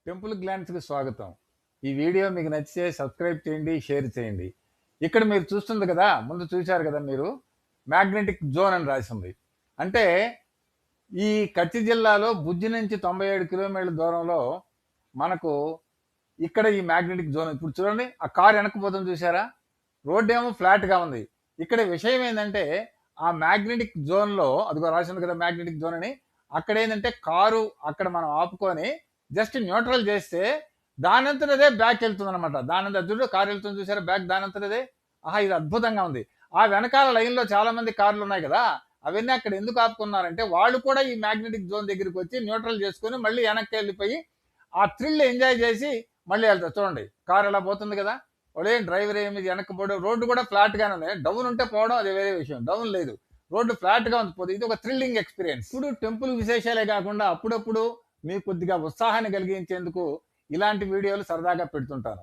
Temple గ్లాన్స్కి స్వాగతం. ఈ video మీకు నచ్చితే సబ్స్క్రైబ్ చేయండి, షేర్ చేయండి. ఇక్కడ మీరు చూస్తుంది కదా, ముందు చూశారు కదా మీరు, మ్యాగ్నెటిక్ జోన్ అని రాసింది. అంటే ఈ కచ్చి జిల్లాలో బుజ్జి నుంచి 97 కిలోమీటర్ల దూరంలో మనకు ఇక్కడ ఈ మ్యాగ్నెటిక్ జోన్. ఇప్పుడు చూడండి, ఆ కారు వెనకపోతుంది చూసారా, రోడ్డు ఏమో ఫ్లాట్గా ఉంది. ఇక్కడ విషయం ఏంటంటే ఆ మ్యాగ్నెటిక్ జోన్లో అదిగో రాసింది కదా మ్యాగ్నెటిక్ జోన్ అని, అక్కడ ఏంటంటే కారు అక్కడ మనం ఆపుకొని జస్ట్ న్యూట్రల్ చేస్తే దానంతటదే బ్యాక్ వెళ్తుంది అనమాట. దానంత చూడు, కారు వెళ్తుంది చూసారా బ్యాక్ దానంతటదే. ఆహా, ఇది అద్భుతంగా ఉంది. ఆ వెనకాల లైన్లో చాలా మంది కార్లు ఉన్నాయి కదా, అవన్నీ అక్కడ ఎందుకు ఆపుకున్నారంటే వాళ్ళు కూడా ఈ మ్యాగ్నెటిక్ జోన్ దగ్గరికి వచ్చి న్యూట్రల్ చేసుకుని మళ్ళీ వెనక్కి వెళ్ళిపోయి ఆ థ్రిల్ ఎంజాయ్ చేసి మళ్ళీ వెళ్తారు. చూడండి కారు ఎలా పోతుంది కదా, వాడు ఏం డ్రైవర్ ఏమి వెనక్కి పోవడం, రోడ్డు కూడా ఫ్లాట్ గానే ఉంది. డౌన్ ఉంటే పోవడం అది వేరే విషయం, డౌన్ లేదు, రోడ్డు ఫ్లాట్ గా ఉంది పోతే. ఇది ఒక థ్రిల్లింగ్ ఎక్స్పీరియన్స్. ఇప్పుడు టెంపుల్ విశేషాలే కాకుండా అప్పుడప్పుడు మీకు కొద్దిగా ఉత్సాహాన్ని కలిగించేందుకు ఇలాంటి వీడియోలు సరదాగా పెడుతుంటాను.